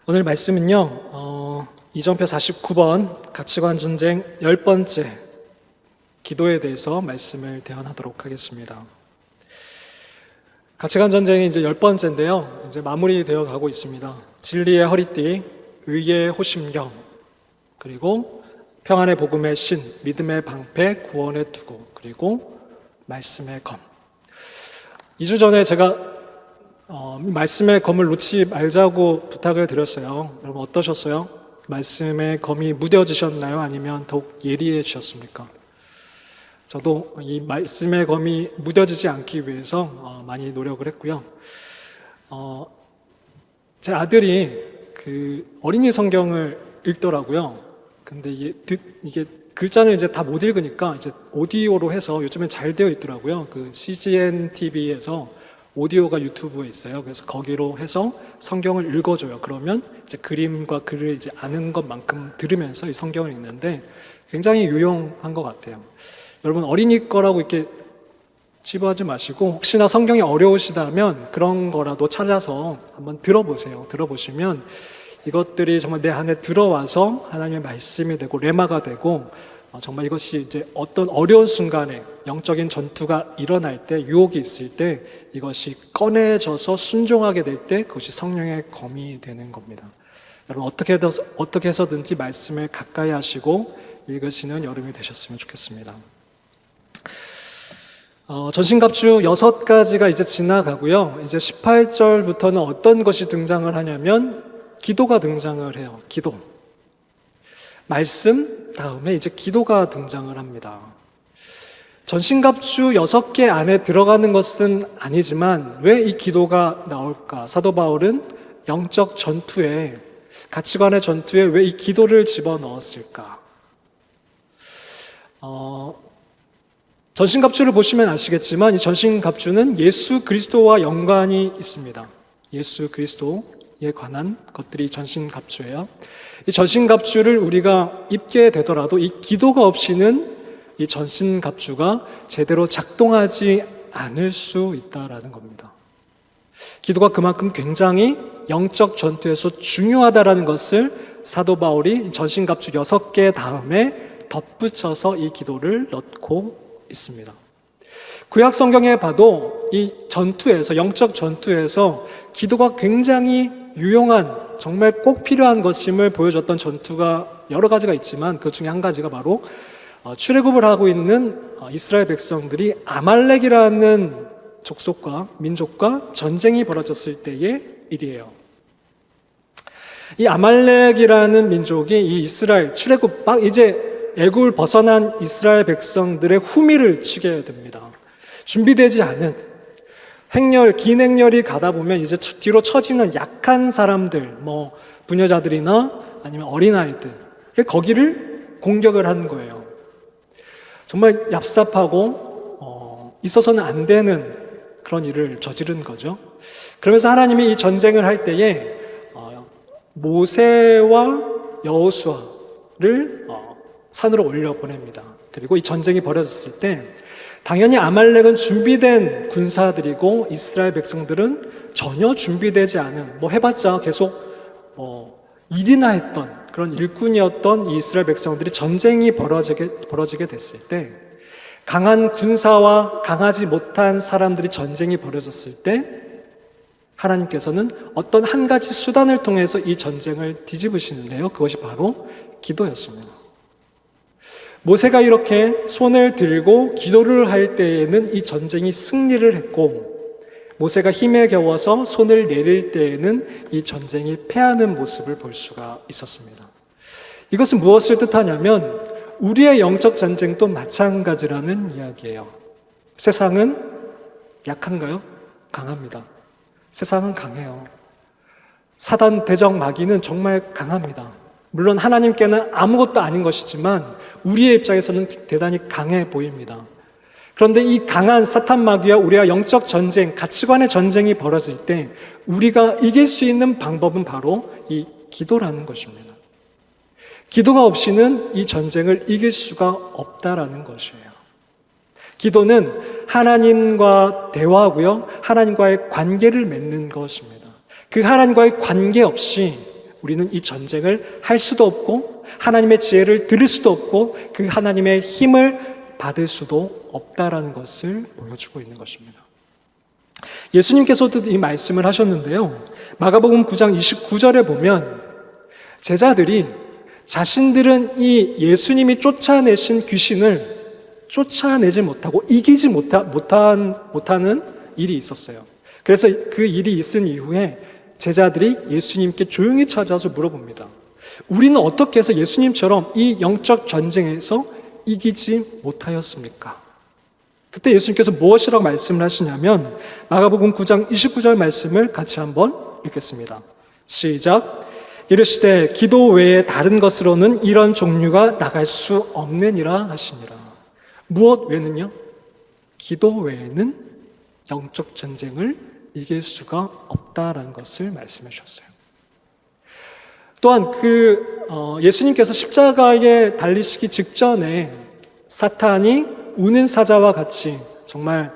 오늘 말씀은요, 이정표 49번 가치관 전쟁 10번째 기도에 대해서 말씀을 대언하도록 하겠습니다. 가치관 전쟁이 이제 10번째인데요, 이제 마무리되어 가고 있습니다. 진리의 허리띠, 의의 호심경, 그리고 평안의 복음의 신, 믿음의 방패, 구원의 투구, 그리고 말씀의 검. 2주 전에 제가 말씀의 검을 놓지 말자고 부탁을 드렸어요. 여러분 어떠셨어요? 말씀의 검이 무뎌지셨나요? 아니면 더욱 예리해지셨습니까? 저도 이 말씀의 검이 무뎌지지 않기 위해서 많이 노력을 했고요. 제 아들이 그 어린이 성경을 읽더라고요. 근데 이게 글자는 이제 다 못 읽으니까 이제 오디오로 해서 요즘엔 잘 되어 있더라고요. 그 CGN TV에서 오디오가 유튜브에 있어요. 그래서 거기로 해서 성경을 읽어줘요. 그러면 이제 그림과 글을 이제 아는 것만큼 들으면서 이 성경을 읽는데 굉장히 유용한 것 같아요. 여러분 어린이 거라고 이렇게 치부하지 마시고 혹시나 성경이 어려우시다면 그런 거라도 찾아서 한번 들어보세요. 들어보시면 이것들이 정말 내 안에 들어와서 하나님의 말씀이 되고 레마가 되고 정말 이것이 이제 어떤 어려운 순간에 영적인 전투가 일어날 때, 유혹이 있을 때 이것이 꺼내져서 순종하게 될 때 그것이 성령의 검이 되는 겁니다. 여러분 어떻게 해서든지 말씀을 가까이 하시고 읽으시는 여름이 되셨으면 좋겠습니다. 전신갑주 6가지가 이제 지나가고요. 이제 18절부터는 어떤 것이 등장을 하냐면 기도가 등장을 해요. 기도. 말씀 다음에 이제 기도가 등장을 합니다. 전신갑주 6개 안에 들어가는 것은 아니지만 왜 이 기도가 나올까? 사도 바울은 영적 전투에, 가치관의 전투에 왜 이 기도를 집어넣었을까? 전신갑주를 보시면 아시겠지만 이 전신갑주는 예수 그리스도와 연관이 있습니다. 예수 그리스도에 관한 것들이 전신갑주예요. 이 전신갑주를 우리가 입게 되더라도 이 기도가 없이는 이 전신갑주가 제대로 작동하지 않을 수 있다라는 겁니다. 기도가 그만큼 굉장히 영적 전투에서 중요하다라는 것을 사도 바울이 전신갑주 6개 다음에 덧붙여서 이 기도를 넣고 있습니다. 구약 성경에 봐도 이 전투에서, 영적 전투에서 기도가 굉장히 유용한, 정말 꼭 필요한 것임을 보여줬던 전투가 여러 가지가 있지만 그 중에 한 가지가 바로 출애굽을 하고 있는 이스라엘 백성들이 아말렉이라는 족속과 민족과 전쟁이 벌어졌을 때의 일이에요. 이 아말렉이라는 민족이 이 이스라엘 출애굽 이제 애굽을 벗어난 이스라엘 백성들의 후미를 치게 됩니다. 준비되지 않은 긴 행렬이 가다 보면 이제 뒤로 처지는 약한 사람들, 부녀자들이나 아니면 어린아이들, 거기를 공격을 한 거예요. 정말 얍삽하고 있어서는 안 되는 그런 일을 저지른 거죠. 그러면서 하나님이 이 전쟁을 할 때에 모세와 여호수아를 산으로 올려 보냅니다. 그리고 이 전쟁이 벌어졌을 때 당연히 아말렉은 준비된 군사들이고 이스라엘 백성들은 전혀 준비되지 않은, 해봤자 계속 일이나 했던 그런 일꾼이었던 이 이스라엘 백성들이 전쟁이 벌어지게 됐을 때 강한 군사와 강하지 못한 사람들이 전쟁이 벌어졌을 때 하나님께서는 어떤 한 가지 수단을 통해서 이 전쟁을 뒤집으시는데요. 그것이 바로 기도였습니다. 모세가 이렇게 손을 들고 기도를 할 때에는 이 전쟁이 승리를 했고 모세가 힘에 겨워서 손을 내릴 때에는 이 전쟁이 패하는 모습을 볼 수가 있었습니다. 이것은 무엇을 뜻하냐면 우리의 영적 전쟁도 마찬가지라는 이야기예요. 세상은 약한가요? 강합니다. 세상은 강해요. 사단 대적 마귀는 정말 강합니다. 물론 하나님께는 아무것도 아닌 것이지만 우리의 입장에서는 대단히 강해 보입니다. 그런데 이 강한 사탄 마귀와 우리와 영적 전쟁, 가치관의 전쟁이 벌어질 때 우리가 이길 수 있는 방법은 바로 이 기도라는 것입니다. 기도가 없이는 이 전쟁을 이길 수가 없다라는 것이에요. 기도는 하나님과 대화하고요, 하나님과의 관계를 맺는 것입니다. 그 하나님과의 관계 없이 우리는 이 전쟁을 할 수도 없고 하나님의 지혜를 들을 수도 없고 그 하나님의 힘을 받을 수도 없다라는 것을 보여주고 있는 것입니다. 예수님께서도 이 말씀을 하셨는데요. 마가복음 9장 29절에 보면 제자들이 자신들은 이 예수님이 쫓아내신 귀신을 쫓아내지 못하고 이기지 못하는 일이 있었어요. 그래서 그 일이 있은 이후에 제자들이 예수님께 조용히 찾아서 물어봅니다. 우리는 어떻게 해서 예수님처럼 이 영적 전쟁에서 이기지 못하였습니까? 그때 예수님께서 무엇이라고 말씀을 하시냐면 마가복음 9장 29절 말씀을 같이 한번 읽겠습니다. 시작. 이르시되 기도 외에 다른 것으로는 이런 종류가 나갈 수 없느니라 하시니라. 무엇 외는요? 기도 외에는 영적 전쟁을 이길 수가 없다라는 것을 말씀해 주셨어요. 또한 예수님께서 십자가에 달리시기 직전에 사탄이 우는 사자와 같이 정말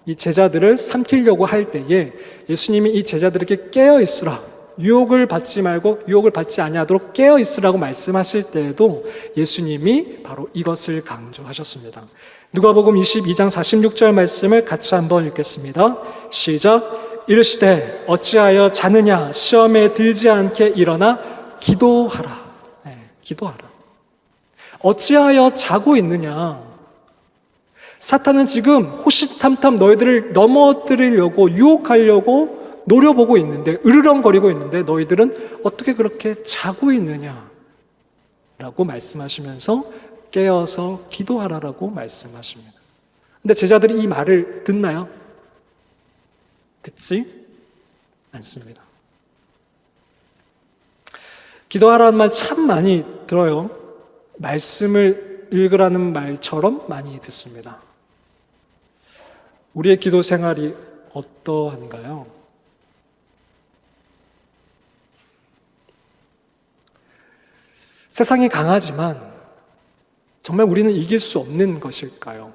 이 제자들을 삼키려고 할 때에 예수님이 이 제자들에게 깨어 있으라, 유혹을 받지 말고 유혹을 받지 아니하도록 깨어 있으라고 말씀하실 때에도 예수님이 바로 이것을 강조하셨습니다. 누가복음 22장 46절 말씀을 같이 한번 읽겠습니다. 시작. 이르시되 어찌하여 자느냐, 시험에 들지 않게 일어나 기도하라. 기도하라. 어찌하여 자고 있느냐? 사탄은 지금 호시탐탐 너희들을 넘어뜨리려고 유혹하려고 노려보고 있는데, 으르렁거리고 있는데 너희들은 어떻게 그렇게 자고 있느냐? 라고 말씀하시면서 깨어서 기도하라라고 말씀하십니다. 근데 제자들이 이 말을 듣나요? 듣지 않습니다. 기도하라는 말 참 많이 들어요. 말씀을 읽으라는 말처럼 많이 듣습니다. 우리의 기도 생활이 어떠한가요? 세상이 강하지만 정말 우리는 이길 수 없는 것일까요?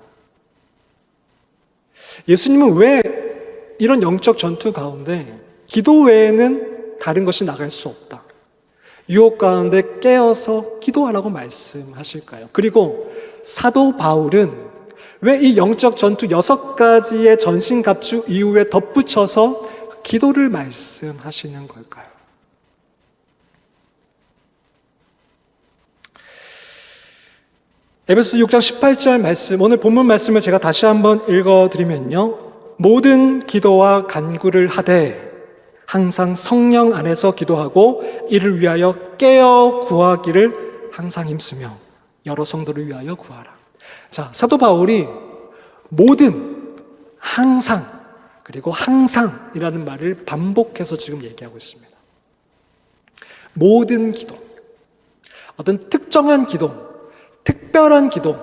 예수님은 왜 이런 영적 전투 가운데 기도 외에는 다른 것이 나갈 수 없다, 유혹 가운데 깨어서 기도하라고 말씀하실까요? 그리고 사도 바울은 왜 이 영적 전투 6가지의 전신갑주 이후에 덧붙여서 기도를 말씀하시는 걸까요? 에베소 6장 18절 말씀, 오늘 본문 말씀을 제가 다시 한번 읽어드리면요. 모든 기도와 간구를 하되 항상 성령 안에서 기도하고 이를 위하여 깨어 구하기를 항상 힘쓰며 여러 성도를 위하여 구하라. 자, 사도 바울이 모든, 항상, 그리고 항상이라는 말을 반복해서 지금 얘기하고 있습니다. 모든 기도, 어떤 특정한 기도, 특별한 기도,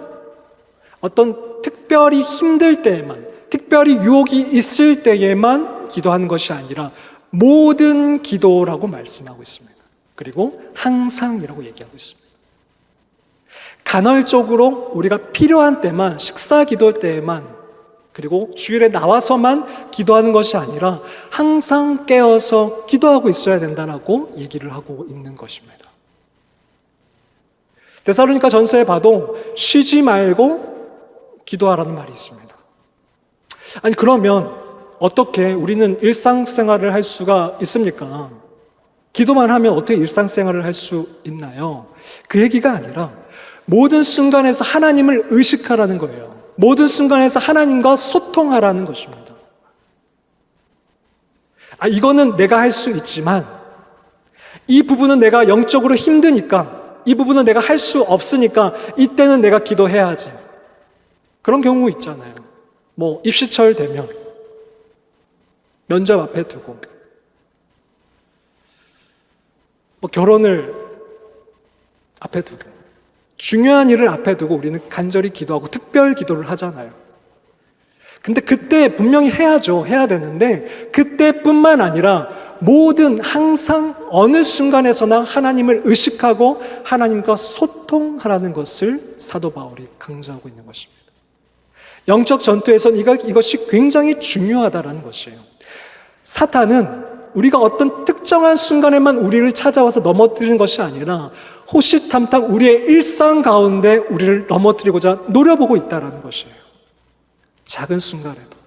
어떤 특별히 힘들 때에만, 특별히 유혹이 있을 때에만 기도하는 것이 아니라 모든 기도라고 말씀하고 있습니다. 그리고 항상이라고 얘기하고 있습니다. 간헐적으로 우리가 필요한 때만, 식사 기도할 때에만, 그리고 주일에 나와서만 기도하는 것이 아니라 항상 깨어서 기도하고 있어야 된다라고 얘기를 하고 있는 것입니다. 데살로니가 전서에 봐도 쉬지 말고 기도하라는 말이 있습니다. 아니, 그러면 어떻게 우리는 일상생활을 할 수가 있습니까? 기도만 하면 어떻게 일상생활을 할 수 있나요? 그 얘기가 아니라 모든 순간에서 하나님을 의식하라는 거예요. 모든 순간에서 하나님과 소통하라는 것입니다. 이거는 내가 할 수 있지만 이 부분은 내가 영적으로 힘드니까, 이 부분은 내가 할 수 없으니까 이때는 내가 기도해야지. 그런 경우 있잖아요. 입시철 되면 면접 앞에 두고, 결혼을 앞에 두고, 중요한 일을 앞에 두고 우리는 간절히 기도하고 특별 기도를 하잖아요. 근데 그때 분명히 해야죠. 해야 되는데 그때뿐만 아니라 모든, 항상 어느 순간에서나 하나님을 의식하고 하나님과 소통하라는 것을 사도 바울이 강조하고 있는 것입니다. 영적 전투에서는 이것이 굉장히 중요하다는 것이에요. 사탄은 우리가 어떤 특정한 순간에만 우리를 찾아와서 넘어뜨리는 것이 아니라 호시탐탐 우리의 일상 가운데 우리를 넘어뜨리고자 노려보고 있다는 것이에요. 작은 순간에도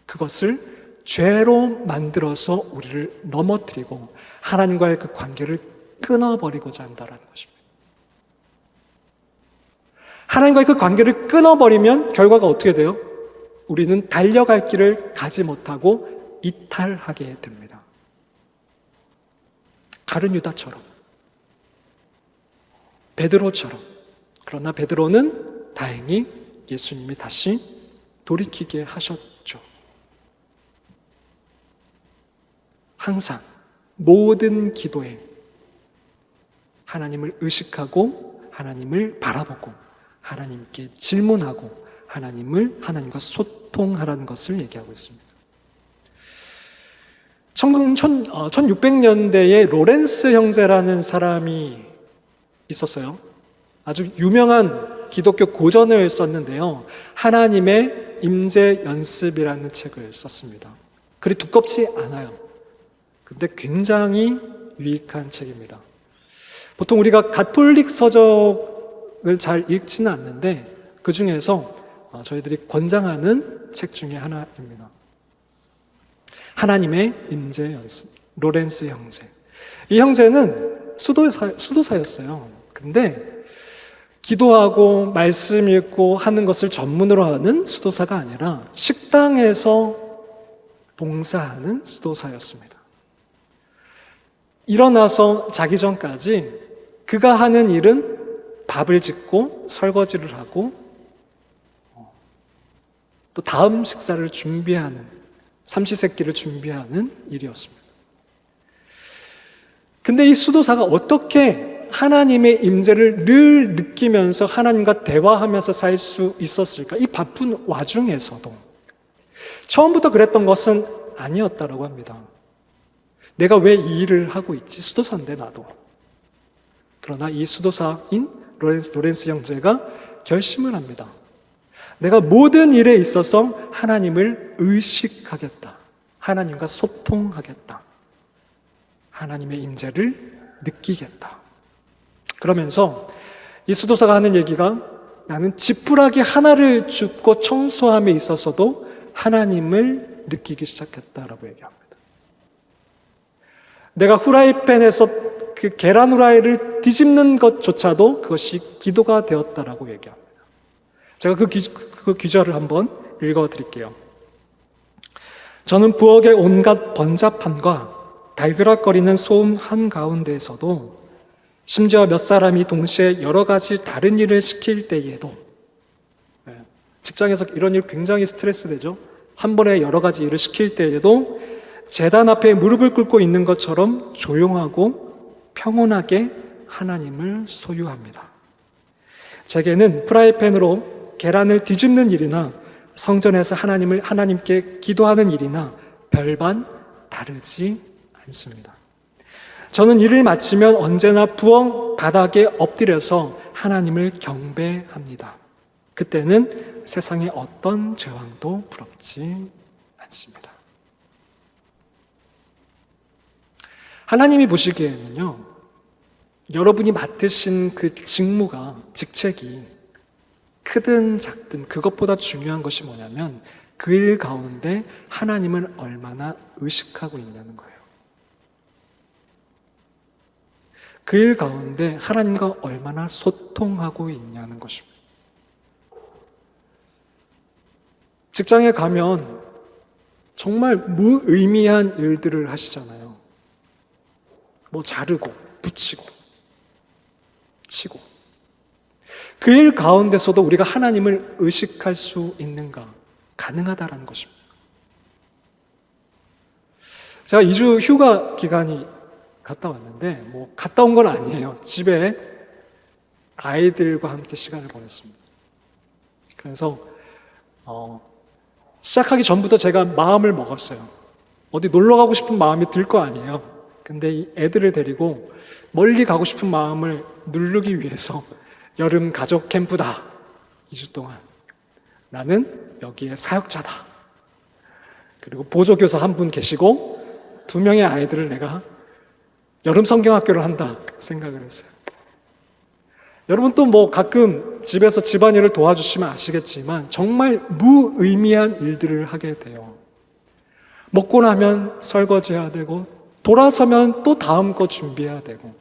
그것을 죄로 만들어서 우리를 넘어뜨리고 하나님과의 그 관계를 끊어버리고자 한다는 것입니다. 하나님과의 그 관계를 끊어버리면 결과가 어떻게 돼요? 우리는 달려갈 길을 가지 못하고 이탈하게 됩니다. 가룟 유다처럼, 베드로처럼. 그러나 베드로는 다행히 예수님이 다시 돌이키게 하셨죠. 항상 모든 기도에 하나님을 의식하고 하나님을 바라보고 하나님께 질문하고 하나님과 소통하라는 것을 얘기하고 있습니다. 1600년대에 로렌스 형제라는 사람이 있었어요. 아주 유명한 기독교 고전을 썼는데요. 하나님의 임재 연습이라는 책을 썼습니다. 글이 두껍지 않아요. 근데 굉장히 유익한 책입니다. 보통 우리가 가톨릭 서적을 잘 읽지는 않는데 그 중에서 저희들이 권장하는 책 중에 하나입니다. 하나님의 임재 연습, 로렌스 형제. 이 형제는 수도사였어요. 근데 기도하고 말씀 읽고 하는 것을 전문으로 하는 수도사가 아니라 식당에서 봉사하는 수도사였습니다. 일어나서 자기 전까지 그가 하는 일은 밥을 짓고 설거지를 하고 또 다음 식사를 준비하는, 삼시세끼를 준비하는 일이었습니다. 근데 이 수도사가 어떻게 하나님의 임재를 늘 느끼면서 하나님과 대화하면서 살 수 있었을까? 이 바쁜 와중에서도 처음부터 그랬던 것은 아니었다라고 합니다. 내가 왜 이 일을 하고 있지? 수도사인데 나도. 그러나 이 수도사인 로렌스 형제가 결심을 합니다. 내가 모든 일에 있어서 하나님을 의식하겠다. 하나님과 소통하겠다. 하나님의 임재를 느끼겠다. 그러면서 이 수도사가 하는 얘기가 나는 지푸라기 하나를 줍고 청소함에 있어서도 하나님을 느끼기 시작했다라고 얘기합니다. 내가 후라이팬에서 그 계란 후라이를 뒤집는 것조차도 그것이 기도가 되었다라고 얘기합니다. 제가 그 귀절을 한번 읽어드릴게요. 저는 부엌의 온갖 번잡함과 달그락거리는 소음 한가운데에서도 심지어 몇 사람이 동시에 여러 가지 다른 일을 시킬 때에도 직장에서 이런 일 굉장히 스트레스 되죠. 한 번에 여러 가지 일을 시킬 때에도 제단 앞에 무릎을 꿇고 있는 것처럼 조용하고 평온하게 하나님을 소유합니다. 제게는 프라이팬으로 계란을 뒤집는 일이나 성전에서 하나님께 기도하는 일이나 별반 다르지 않습니다. 저는 일을 마치면 언제나 부엌 바닥에 엎드려서 하나님을 경배합니다. 그때는 세상의 어떤 제왕도 부럽지 않습니다. 하나님이 보시기에는요, 여러분이 맡으신 그 직책이 크든 작든 그것보다 중요한 것이 뭐냐면 그 일 가운데 하나님을 얼마나 의식하고 있냐는 거예요. 그 일 가운데 하나님과 얼마나 소통하고 있냐는 것입니다. 직장에 가면 정말 무의미한 일들을 하시잖아요. 뭐 자르고 붙이고 치고. 그 일 가운데서도 우리가 하나님을 의식할 수 있는가? 가능하다라는 것입니다. 제가 2주 휴가 기간이 갔다 왔는데 갔다 온 건 아니에요. 집에 아이들과 함께 시간을 보냈습니다. 그래서 시작하기 전부터 제가 마음을 먹었어요. 어디 놀러 가고 싶은 마음이 들 거 아니에요. 근데 이 애들을 데리고 멀리 가고 싶은 마음을 누르기 위해서 여름 가족 캠프다. 2주 동안. 나는 여기에 사역자다. 그리고 보조교사 한 분 계시고 2명의 아이들을 내가 여름 성경학교를 한다 생각을 했어요. 여러분 또 뭐 가끔 집에서 집안일을 도와주시면 아시겠지만 정말 무의미한 일들을 하게 돼요. 먹고 나면 설거지해야 되고 돌아서면 또 다음 거 준비해야 되고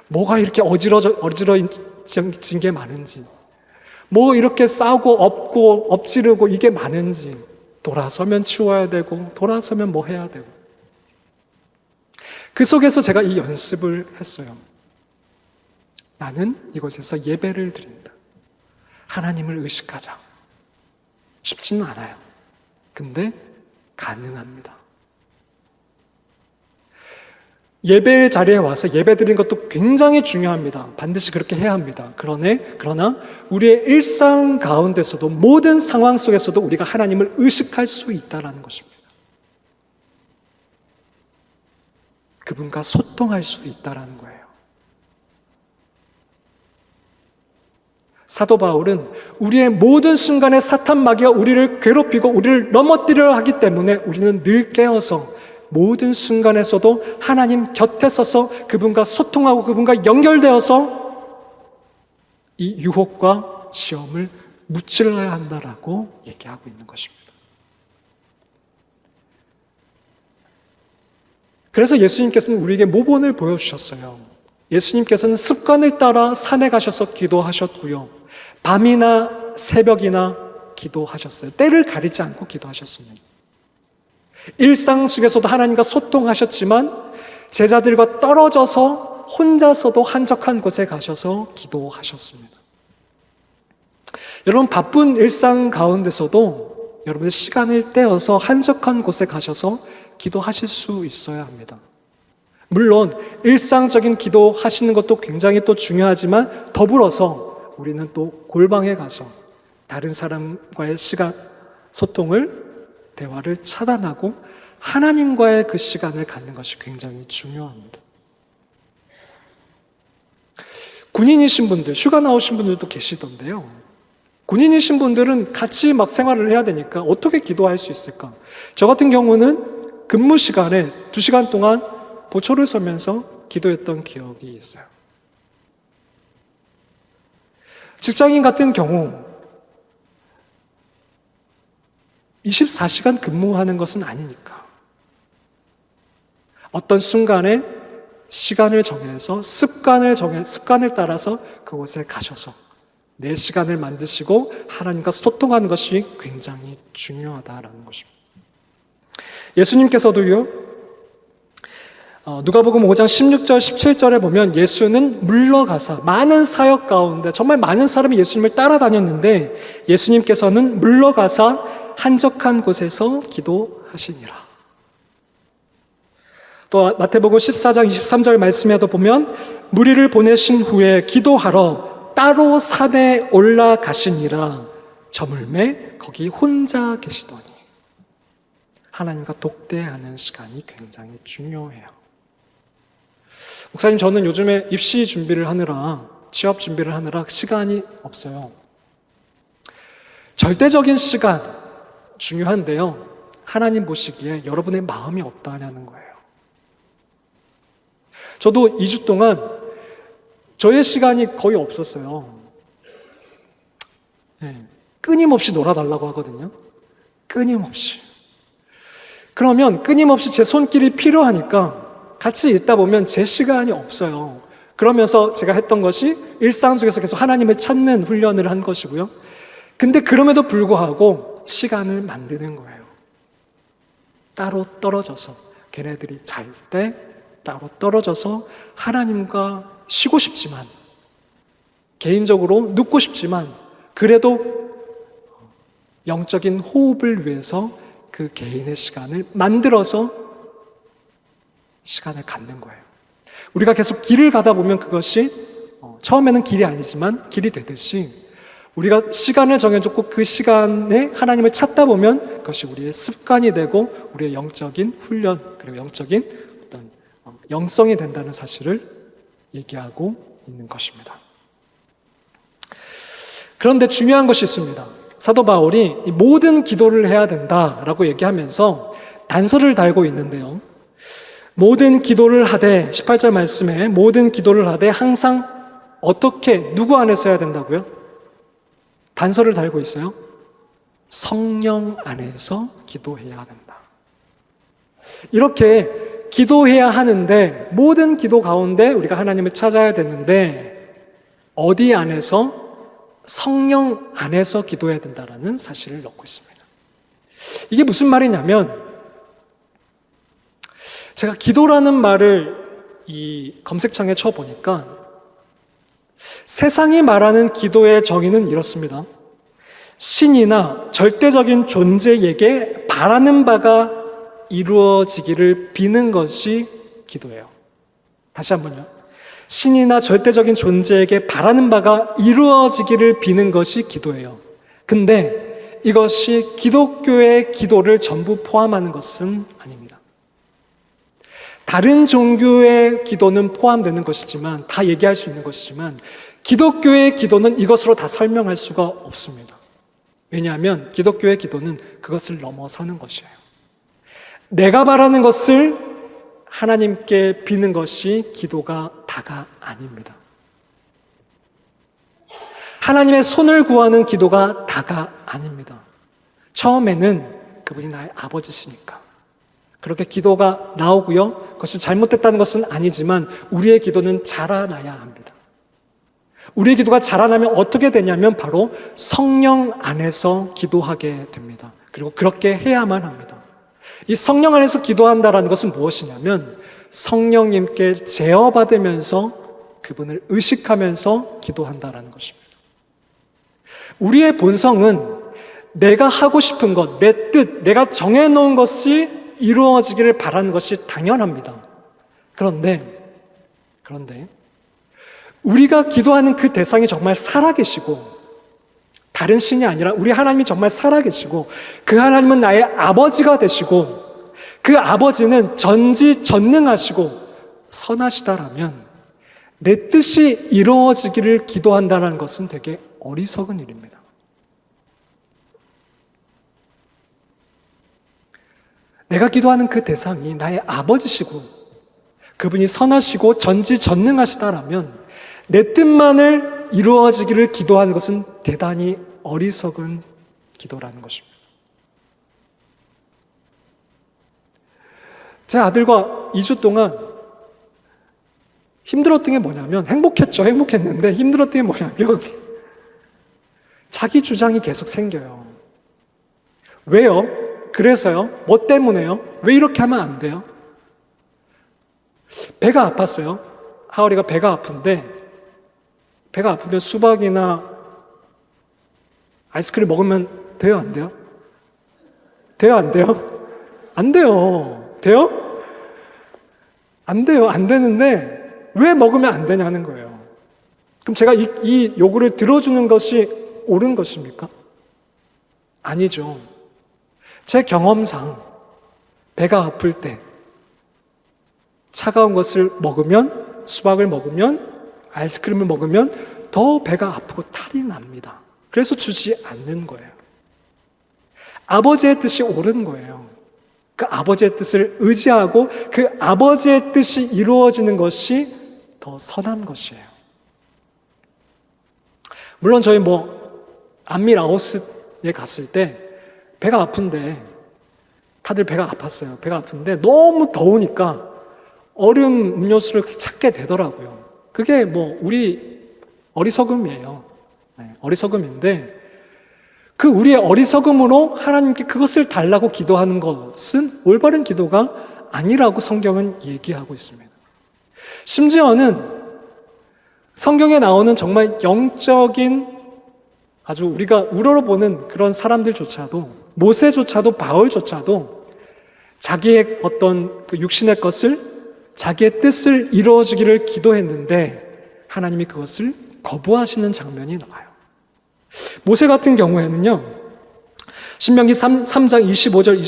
뭐가 이렇게 어지러진 게 많은지 뭐 이렇게 싸우고 엎지르고 이게 많은지 돌아서면 치워야 되고 돌아서면 뭐 해야 되고 그 속에서 제가 이 연습을 했어요. 나는 이곳에서 예배를 드린다. 하나님을 의식하자. 쉽지는 않아요. 근데 가능합니다. 예배 자리에 와서 예배 드리는 것도 굉장히 중요합니다. 반드시 그렇게 해야 합니다. 그러나 우리의 일상 가운데서도 모든 상황 속에서도 우리가 하나님을 의식할 수 있다는 것입니다. 그분과 소통할 수 있다는 거예요. 사도 바울은 우리의 모든 순간에 사탄 마귀가 우리를 괴롭히고 우리를 넘어뜨려 하기 때문에 우리는 늘 깨어서 모든 순간에서도 하나님 곁에 서서 그분과 소통하고 그분과 연결되어서 이 유혹과 시험을 무찔러야 한다라고 얘기하고 있는 것입니다. 그래서 예수님께서는 우리에게 모본을 보여주셨어요. 예수님께서는 습관을 따라 산에 가셔서 기도하셨고요. 밤이나 새벽이나 기도하셨어요. 때를 가리지 않고 기도하셨습니다. 일상 속에서도 하나님과 소통하셨지만 제자들과 떨어져서 혼자서도 한적한 곳에 가셔서 기도하셨습니다. 여러분 바쁜 일상 가운데서도 여러분의 시간을 떼어서 한적한 곳에 가셔서 기도하실 수 있어야 합니다. 물론 일상적인 기도하시는 것도 굉장히 또 중요하지만 더불어서 우리는 또 골방에 가서 다른 사람과의 시간, 소통을, 대화를 차단하고 하나님과의 그 시간을 갖는 것이 굉장히 중요합니다. 군인이신 분들, 휴가 나오신 분들도 계시던데요. 군인이신 분들은 같이 막 생활을 해야 되니까 어떻게 기도할 수 있을까? 저 같은 경우는 근무 시간에 2시간 동안 보초를 서면서 기도했던 기억이 있어요. 직장인 같은 경우 24시간 근무하는 것은 아니니까 어떤 순간에 시간을 정해서 습관을 따라서 그곳에 가셔서 내 시간을 만드시고 하나님과 소통하는 것이 굉장히 중요하다라는 것입니다. 예수님께서도요, 누가복음 5장 16절 17절에 보면 예수는 물러가사 많은 사역 가운데 정말 많은 사람이 예수님을 따라다녔는데 예수님께서는 물러가사 한적한 곳에서 기도하시니라. 또 마태복음 14장 23절 말씀에도 보면 무리를 보내신 후에 기도하러 따로 산에 올라가시니라. 저물매 거기 혼자 계시더니. 하나님과 독대하는 시간이 굉장히 중요해요. 목사님, 저는 요즘에 입시 준비를 하느라, 취업 준비를 하느라 시간이 없어요. 절대적인 시간 중요한데요. 하나님 보시기에 여러분의 마음이 어떠하냐는 거예요. 저도 2주 동안 저의 시간이 거의 없었어요. 네, 끊임없이 놀아달라고 하거든요. 끊임없이. 그러면 끊임없이 제 손길이 필요하니까 같이 있다 보면 제 시간이 없어요. 그러면서 제가 했던 것이 일상 속에서 계속 하나님을 찾는 훈련을 한 것이고요. 근데 그럼에도 불구하고 시간을 만드는 거예요. 따로 떨어져서 걔네들이 잘 때 따로 떨어져서 하나님과 쉬고 싶지만 개인적으로 눕고 싶지만 그래도 영적인 호흡을 위해서 그 개인의 시간을 만들어서 시간을 갖는 거예요. 우리가 계속 길을 가다 보면 그것이 처음에는 길이 아니지만 길이 되듯이 우리가 시간을 정해줬고 그 시간에 하나님을 찾다 보면 그것이 우리의 습관이 되고 우리의 영적인 훈련 그리고 영적인 어떤 영성이 된다는 사실을 얘기하고 있는 것입니다. 그런데 중요한 것이 있습니다. 사도 바울이 모든 기도를 해야 된다라고 얘기하면서 단서를 달고 있는데요. 모든 기도를 하되, 18절 말씀에 모든 기도를 하되 항상 어떻게, 누구 안에서 해야 된다고요? 단서를 달고 있어요. 성령 안에서 기도해야 된다. 이렇게 기도해야 하는데, 모든 기도 가운데 우리가 하나님을 찾아야 되는데 어디 안에서? 성령 안에서 기도해야 된다라는 사실을 넣고 있습니다. 이게 무슨 말이냐면, 제가 기도라는 말을 이 검색창에 쳐보니까 세상이 말하는 기도의 정의는 이렇습니다. 신이나 절대적인 존재에게 바라는 바가 이루어지기를 비는 것이 기도예요. 다시 한번요. 신이나 절대적인 존재에게 바라는 바가 이루어지기를 비는 것이 기도예요. 근데 이것이 기독교의 기도를 전부 포함하는 것은 아닙니다. 다른 종교의 기도는 포함되는 것이지만, 다 얘기할 수 있는 것이지만, 기독교의 기도는 이것으로 다 설명할 수가 없습니다. 왜냐하면 기독교의 기도는 그것을 넘어서는 것이에요. 내가 바라는 것을 하나님께 비는 것이 기도가 다가 아닙니다. 하나님의 손을 구하는 기도가 다가 아닙니다. 처음에는 그분이 나의 아버지시니까 그렇게 기도가 나오고요. 그것이 잘못됐다는 것은 아니지만 우리의 기도는 자라나야 합니다. 우리의 기도가 자라나면 어떻게 되냐면 바로 성령 안에서 기도하게 됩니다. 그리고 그렇게 해야만 합니다. 이 성령 안에서 기도한다는 것은 무엇이냐면 성령님께 제어받으면서 그분을 의식하면서 기도한다는 것입니다. 우리의 본성은 내가 하고 싶은 것, 내 뜻, 내가 정해놓은 것이 이루어지기를 바라는 것이 당연합니다. 그런데 우리가 기도하는 그 대상이 정말 살아계시고 다른 신이 아니라 우리 하나님이 정말 살아계시고 그 하나님은 나의 아버지가 되시고 그 아버지는 전지전능하시고 선하시다라면 내 뜻이 이루어지기를 기도한다는 것은 되게 어리석은 일입니다. 내가 기도하는 그 대상이 나의 아버지시고 그분이 선하시고 전지전능하시다라면 내 뜻만을 이루어지기를 기도하는 것은 대단히 어리석은 기도라는 것입니다. 제 아들과 2주 동안 힘들었던 게 뭐냐면, 행복했는데 힘들었던 게 뭐냐면 자기 주장이 계속 생겨요. 왜요? 그래서요? 뭐 때문에요? 왜 이렇게 하면 안 돼요? 배가 아팠어요. 하울이가 배가 아픈데 배가 아프면 수박이나 아이스크림 먹으면 돼요? 안 돼요? 돼요? 안 돼요? 안 돼요. 돼요? 안 돼요. 안 되는데 왜 먹으면 안 되냐는 거예요. 그럼 제가 이 요구를 들어주는 것이 옳은 것입니까? 아니죠. 제 경험상 배가 아플 때 차가운 것을 먹으면, 수박을 먹으면, 아이스크림을 먹으면 더 배가 아프고 탈이 납니다. 그래서 주지 않는 거예요. 아버지의 뜻이 옳은 거예요. 그 아버지의 뜻을 의지하고 그 아버지의 뜻이 이루어지는 것이 더 선한 것이에요. 물론 저희 안미 라오스에 갔을 때 배가 아픈데 다들 배가 아팠어요. 배가 아픈데 너무 더우니까 얼음 음료수를 찾게 되더라고요. 그게 우리 어리석음이에요. 어리석음인데 그 우리의 어리석음으로 하나님께 그것을 달라고 기도하는 것은 올바른 기도가 아니라고 성경은 얘기하고 있습니다. 심지어는 성경에 나오는 정말 영적인 아주 우리가 우러러보는 그런 사람들조차도, 모세조차도, 바울조차도 자기의 어떤 그 육신의 것을, 자기의 뜻을 이루어주기를 기도했는데 하나님이 그것을 거부하시는 장면이 나와요. 모세 같은 경우에는요, 신명기 3장 25절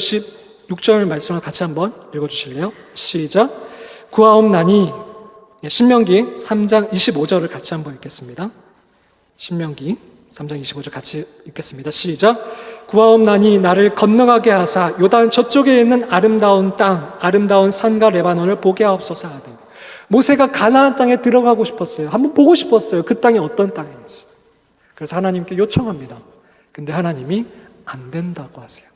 26절 말씀을 같이 한번 읽어주실래요? 시작. 구하옵나니, 신명기 3장 25절을 같이 한번 읽겠습니다. 신명기 3장 25절 같이 읽겠습니다. 시작. 구하옵나니 나를 건너가게 하사 요단 저쪽에 있는 아름다운 땅, 아름다운 산과 레바논을 보게 하옵소서 하되, 모세가 가나안 땅에 들어가고 싶었어요. 한번 보고 싶었어요. 그 땅이 어떤 땅인지. 그래서 하나님께 요청합니다. 근데 하나님이 안 된다고 하세요.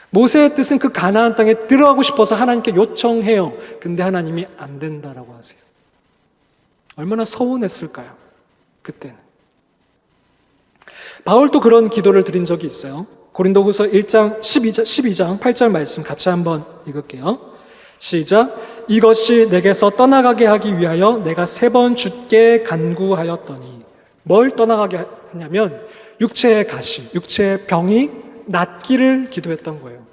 모세의 뜻은 그 가나안 땅에 들어가고 싶어서 하나님께 요청해요. 근데 하나님이 안 된다라고 하세요. 얼마나 서운했을까요? 그때는. 바울도 그런 기도를 드린 적이 있어요. 고린도후서 1장 12장 8절 말씀 같이 한번 읽을게요. 시작. 이것이 내게서 떠나가게 하기 위하여 내가 3번 주께 간구하였더니. 뭘 떠나가게 하냐면 육체의 가시, 육체의 병이 낫기를 기도했던 거예요.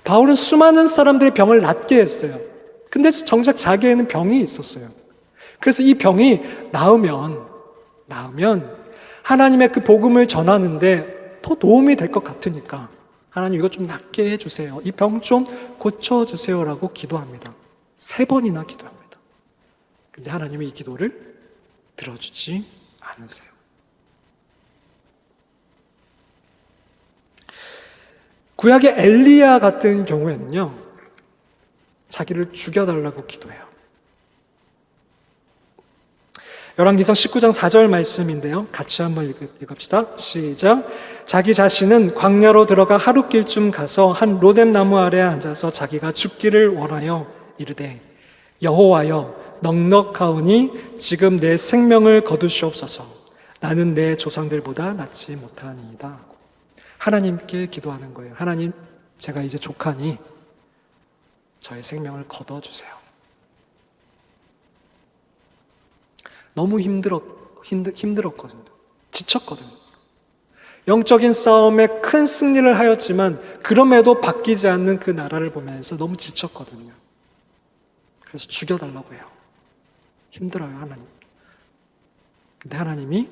바울은 수많은 사람들의 병을 낫게 했어요. 근데 정작 자기에는 병이 있었어요. 그래서 이 병이 나으면 하나님의 그 복음을 전하는데 더 도움이 될 것 같으니까 하나님 이거 좀 낫게 해주세요. 이 병 좀 고쳐주세요라고 기도합니다. 3번이나 기도합니다. 근데 하나님이 이 기도를 들어주지 않으세요. 구약의 엘리야 같은 경우에는요, 자기를 죽여달라고 기도해요. 열왕기상 19장 4절 말씀인데요. 같이 한번 읽읍시다. 시작. 자기 자신은 광야로 들어가 하룻길쯤 가서 한 로뎀 나무 아래에 앉아서 자기가 죽기를 원하여 이르되, 여호와여 넉넉하오니 지금 내 생명을 거두시옵소서. 나는 내 조상들보다 낫지 못하니이다. 하나님께 기도하는 거예요. 하나님, 제가 이제 족하니 저의 생명을 거둬주세요. 너무 힘들었거든요. 지쳤거든요. 영적인 싸움에 큰 승리를 하였지만 그럼에도 바뀌지 않는 그 나라를 보면서 너무 지쳤거든요. 그래서 죽여달라고 해요. 힘들어요, 하나님. 근데 하나님이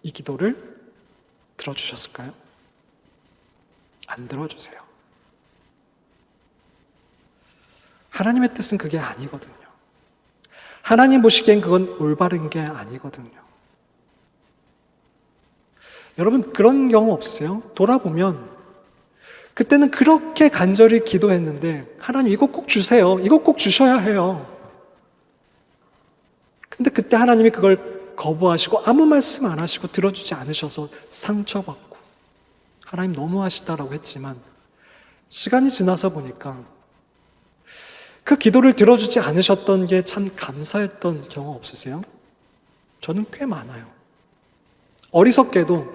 이 기도를 들어주셨을까요? 안 들어주세요. 하나님의 뜻은 그게 아니거든요. 하나님 보시기엔 그건 올바른 게 아니거든요. 여러분 그런 경험 없으세요? 돌아보면 그때는 그렇게 간절히 기도했는데 하나님 이거 꼭 주세요. 이거 꼭 주셔야 해요. 근데 그때 하나님이 그걸 거부하시고 아무 말씀 안 하시고 들어주지 않으셔서 상처받고 하나님 너무하시다라고 했지만 시간이 지나서 보니까 그 기도를 들어주지 않으셨던 게 참 감사했던 경험 없으세요? 저는 꽤 많아요. 어리석게도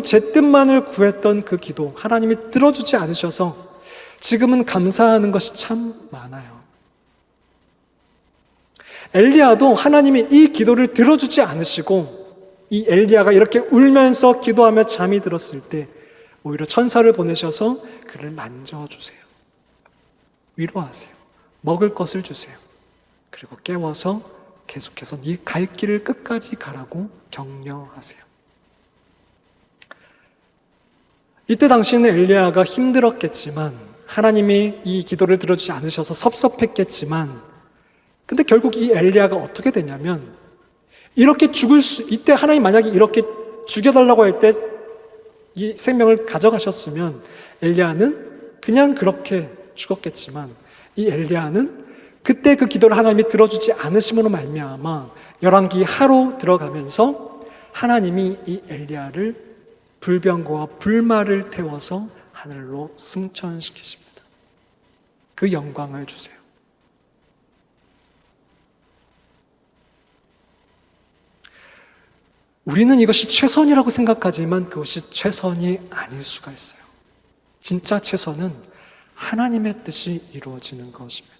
제 뜻만을 구했던 그 기도 하나님이 들어주지 않으셔서 지금은 감사하는 것이 참 많아요. 엘리야도 하나님이 이 기도를 들어주지 않으시고 이 엘리야가 이렇게 울면서 기도하며 잠이 들었을 때 오히려 천사를 보내셔서 그를 만져주세요. 위로하세요. 먹을 것을 주세요. 그리고 깨워서 계속해서 네 갈 길을 끝까지 가라고 격려하세요. 이때 당시에는 엘리야가 힘들었겠지만 하나님이 이 기도를 들어주지 않으셔서 섭섭했겠지만 근데 결국 이 엘리야가 어떻게 되냐면 이렇게 이때 하나님 만약에 이렇게 죽여달라고 할 때 이 생명을 가져가셨으면 엘리야는 그냥 그렇게 죽었겠지만 이 엘리야는 그때 그 기도를 하나님이 들어주지 않으심으로 말미암아 열왕기 하로 들어가면서 하나님이 이 엘리야를 불병거와 불말을 태워서 하늘로 승천시키십니다. 그 영광을 주세요. 우리는 이것이 최선이라고 생각하지만 그것이 최선이 아닐 수가 있어요. 진짜 최선은 하나님의 뜻이 이루어지는 것입니다.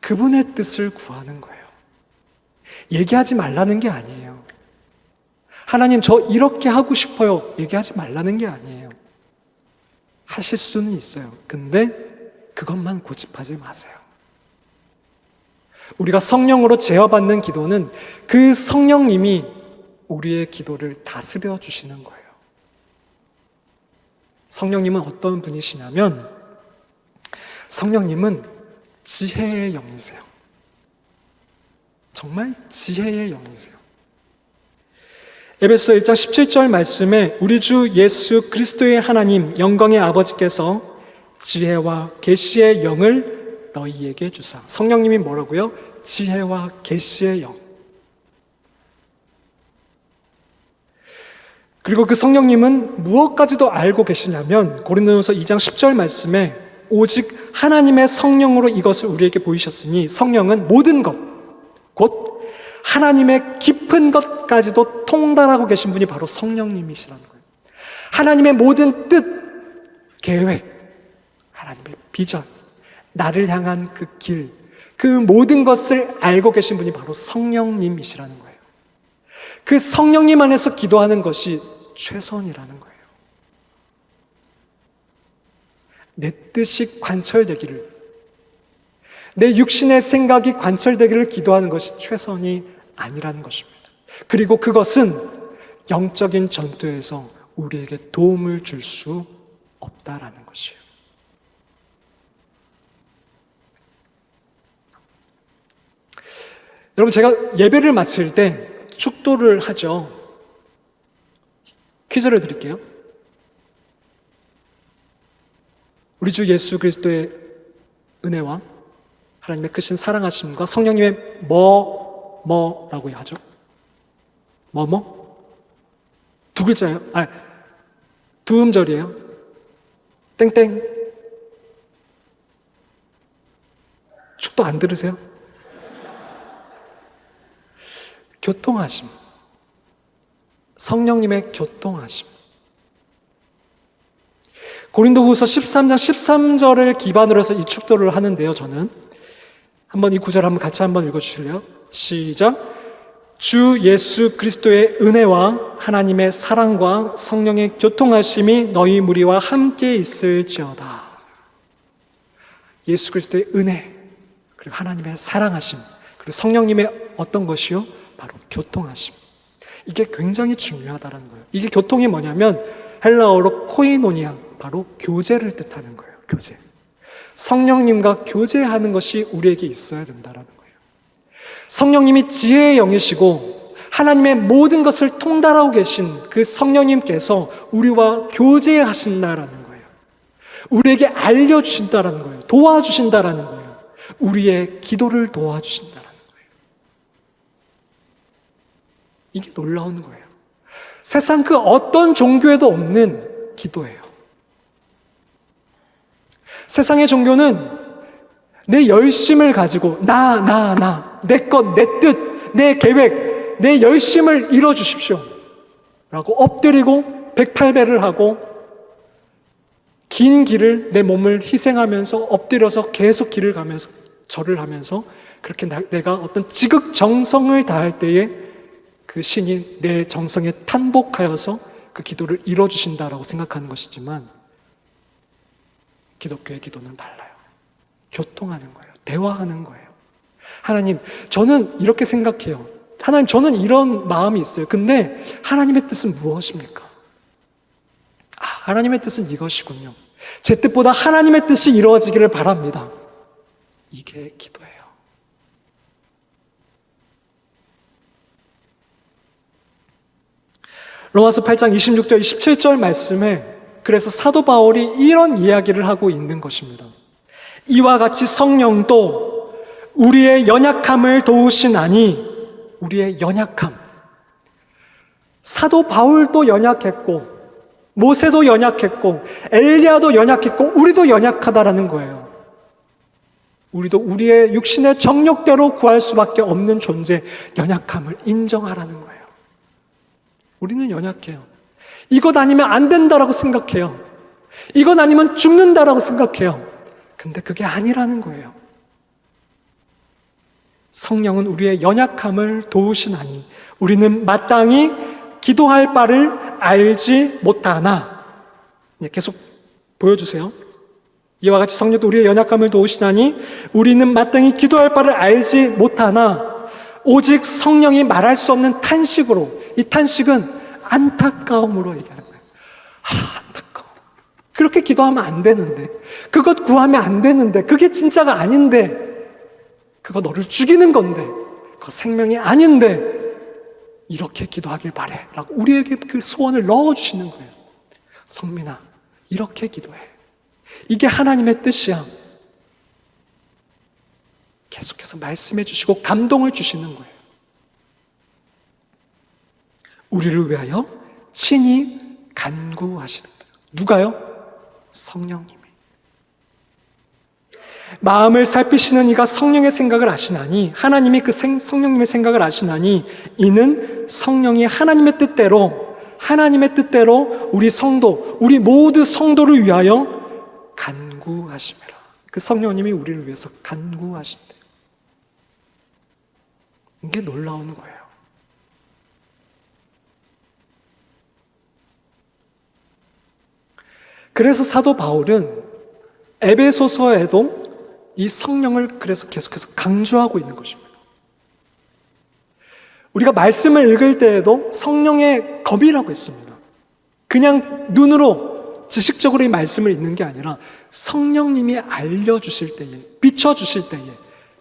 그분의 뜻을 구하는 거예요. 얘기하지 말라는 게 아니에요. 하나님 저 이렇게 하고 싶어요. 얘기하지 말라는 게 아니에요. 하실 수는 있어요. 근데 그것만 고집하지 마세요. 우리가 성령으로 제어받는 기도는 그 성령님이 우리의 기도를 다스려 주시는 거예요. 성령님은 어떤 분이시냐면 성령님은 지혜의 영이세요. 정말 지혜의 영이세요. 에베소 1장 17절 말씀에 우리 주 예수 그리스도의 하나님 영광의 아버지께서 지혜와 계시의 영을 너희에게 주사. 성령님이 뭐라고요? 지혜와 계시의 영. 그리고 그 성령님은 무엇까지도 알고 계시냐면 고린도전서 2장 10절 말씀에 오직 하나님의 성령으로 이것을 우리에게 보이셨으니 성령은 모든 것, 곧 하나님의 깊은 것까지도 통달하고 계신 분이 바로 성령님이시라는 거예요. 하나님의 모든 뜻, 계획, 하나님의 비전, 나를 향한 그 길, 그 모든 것을 알고 계신 분이 바로 성령님이시라는 거예요. 그 성령님 안에서 기도하는 것이 최선이라는 거예요. 내 뜻이 관철되기를, 내 육신의 생각이 관철되기를 기도하는 것이 최선이 아니라는 것입니다. 그리고 그것은 영적인 전투에서 우리에게 도움을 줄 수 없다라는 것이에요. 여러분, 제가 예배를 마칠 때 축도를 하죠. 퀴즈를 드릴게요. 우리 주 예수 그리스도의 은혜와 하나님의 크신 사랑하심과 성령님의 뭐라고 하죠? 두 글자예요? 두 음절이에요. 땡땡. 축도 안 들으세요? 교통하심. 성령님의 교통하심. 고린도후서 13장 13절을 기반으로 해서 이 축도를 하는데요. 저는 한번 이 구절 한번 같이 한번 읽어주실래요? 시작. 주 예수 그리스도의 은혜와 하나님의 사랑과 성령의 교통하심이 너희 무리와 함께 있을지어다. 예수 그리스도의 은혜, 그리고 하나님의 사랑하심, 그리고 성령님의 어떤 것이요? 바로 교통하심. 이게 굉장히 중요하다는 거예요. 이게 교통이 뭐냐면 헬라어로 코이노니아, 바로 교제를 뜻하는 거예요. 교제. 성령님과 교제하는 것이 우리에게 있어야 된다는 거예요. 성령님이 지혜의 영이시고 하나님의 모든 것을 통달하고 계신 그 성령님께서 우리와 교제하신다라는 거예요. 우리에게 알려주신다라는 거예요. 도와주신다라는 거예요. 우리의 기도를 도와주신다라는 거예요. 이게 놀라운 거예요. 세상 그 어떤 종교에도 없는 기도예요. 세상의 종교는 내 열심을 가지고 내 것, 내 뜻, 내 계획, 내 열심을 이뤄주십시오 라고 엎드리고 108배를 하고 긴 길을 내 몸을 희생하면서 엎드려서 계속 길을 가면서 절을 하면서 그렇게 내가 어떤 지극정성을 다할 때에 그 신이 내 정성에 탄복하여서 그 기도를 이뤄주신다라고 생각하는 것이지만 기독교의 기도는 달라요. 교통하는 거예요. 대화하는 거예요. 하나님, 저는 이렇게 생각해요. 하나님, 저는 이런 마음이 있어요. 근데 하나님의 뜻은 무엇입니까? 하나님의 뜻은 이것이군요. 제 뜻보다 하나님의 뜻이 이루어지기를 바랍니다. 이게 기도예요. 로마서 8장 26절, 27절 말씀에 그래서 사도 바울이 이런 이야기를 하고 있는 것입니다. 이와 같이 성령도 우리의 연약함을 도우시나니, 우리의 연약함. 사도 바울도 연약했고 모세도 연약했고 엘리야도 연약했고 우리도 연약하다라는 거예요. 우리도 우리의 육신의 정욕대로 구할 수밖에 없는 존재, 연약함을 인정하라는 거예요. 우리는 연약해요. 이것 아니면 안 된다라고 생각해요. 이것 아니면 죽는다라고 생각해요. 근데 그게 아니라는 거예요. 성령은 우리의 연약함을 도우시나니 우리는 마땅히 기도할 바를 알지 못하나. 계속 보여주세요. 이와 같이 성령도 우리의 연약함을 도우시나니 우리는 마땅히 기도할 바를 알지 못하나 오직 성령이 말할 수 없는 탄식으로, 이 탄식은 안타까움으로 얘기하는 거예요. 안타까움. 그렇게 기도하면 안 되는데, 그것 구하면 안 되는데, 그게 진짜가 아닌데, 그거 너를 죽이는 건데, 그거 생명이 아닌데, 이렇게 기도하길 바래 라고 우리에게 그 소원을 넣어주시는 거예요. 성민아, 이렇게 기도해. 이게 하나님의 뜻이야. 계속해서 말씀해 주시고 감동을 주시는 거예요. 우리를 위하여 친히 간구하시는 거예요. 누가요? 성령님이. 마음을 살피시는 이가 성령의 생각을 아시나니, 하나님이 그 성령님의 생각을 아시나니 이는 성령이 하나님의 뜻대로 우리 성도, 우리 모두 성도를 위하여 간구하심이라. 그 성령님이 우리를 위해서 간구하신대요. 이게 놀라운 거예요. 그래서 사도 바울은 에베소서에도 이 성령을 그래서 계속해서 강조하고 있는 것입니다. 우리가 말씀을 읽을 때에도 성령의 검이라고 했습니다. 그냥 눈으로 지식적으로 이 말씀을 읽는 게 아니라 성령님이 알려주실 때에, 비춰주실 때에,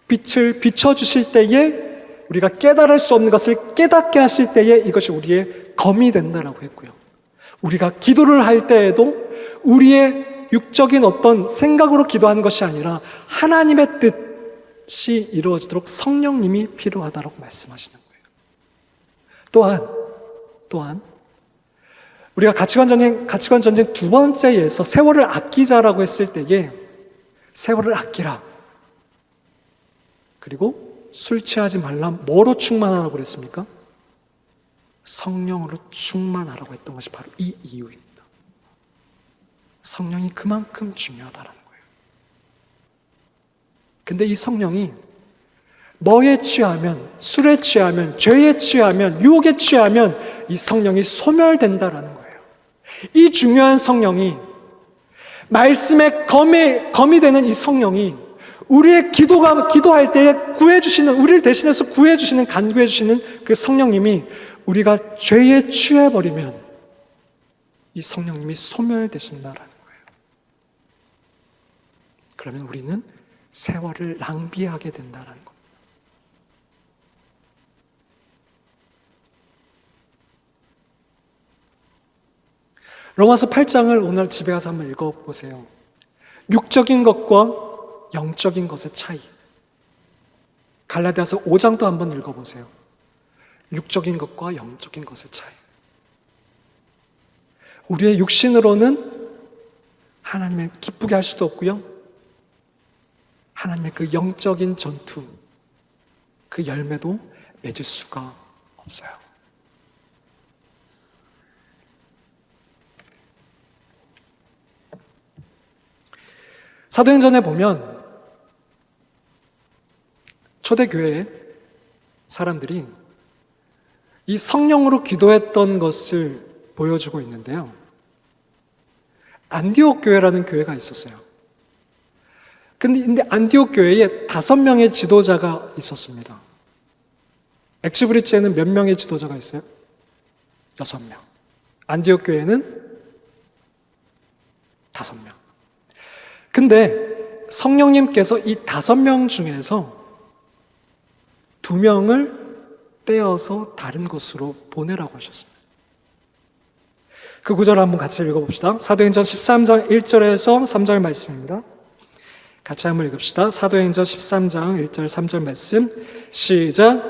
빛을 비춰주실 때에 우리가 깨달을 수 없는 것을 깨닫게 하실 때에 이것이 우리의 검이 된다라고 했고요. 우리가 기도를 할 때에도 우리의 육적인 어떤 생각으로 기도하는 것이 아니라 하나님의 뜻이 이루어지도록 성령님이 필요하다고 말씀하시는 거예요. 또한 우리가 가치관 전쟁 두 번째에서 세월을 아끼자라고 했을 때에 세월을 아끼라. 그리고 술 취하지 말라. 뭐로 충만하라고 그랬습니까? 성령으로 충만하라고 했던 것이 바로 이 이유입니다. 성령이 그만큼 중요하다는 거예요. 근데 이 성령이 뭐에 취하면, 술에 취하면, 죄에 취하면, 유혹에 취하면 이 성령이 소멸된다라는 거예요. 이 중요한 성령이, 말씀의 검이 되는 이 성령이 우리의 기도할 때에 우리를 대신해서 구해주시는, 간구해주시는 그 성령님이 우리가 죄에 취해버리면 이 성령님이 소멸되신다라는 거예요. 그러면 우리는 세월을 낭비하게 된다는 겁니다. 로마서 8장을 오늘 집에 가서 한번 읽어보세요. 육적인 것과 영적인 것의 차이. 갈라디아서 5장도 한번 읽어보세요. 육적인 것과 영적인 것의 차이. 우리의 육신으로는 하나님을 기쁘게 할 수도 없고요. 하나님의 그 영적인 전투, 그 열매도 맺을 수가 없어요. 사도행전에 보면 초대교회 사람들이 이 성령으로 기도했던 것을 보여주고 있는데요. 안디옥 교회라는 교회가 있었어요. 근데 안디옥 교회에 5명의 지도자가 있었습니다. 엑스브리지에는 몇 명의 지도자가 있어요? 6명. 안디옥 교회는 5명. 근데 성령님께서 이 5명 중에서 2명을 떼어서 다른 곳으로 보내라고 하셨습니다. 그 구절을 한번 같이 읽어봅시다. 사도행전 13장 1절에서 3절 말씀입니다. 같이 한번 읽읍시다. 사도행전 13장 1절 3절 말씀 시작.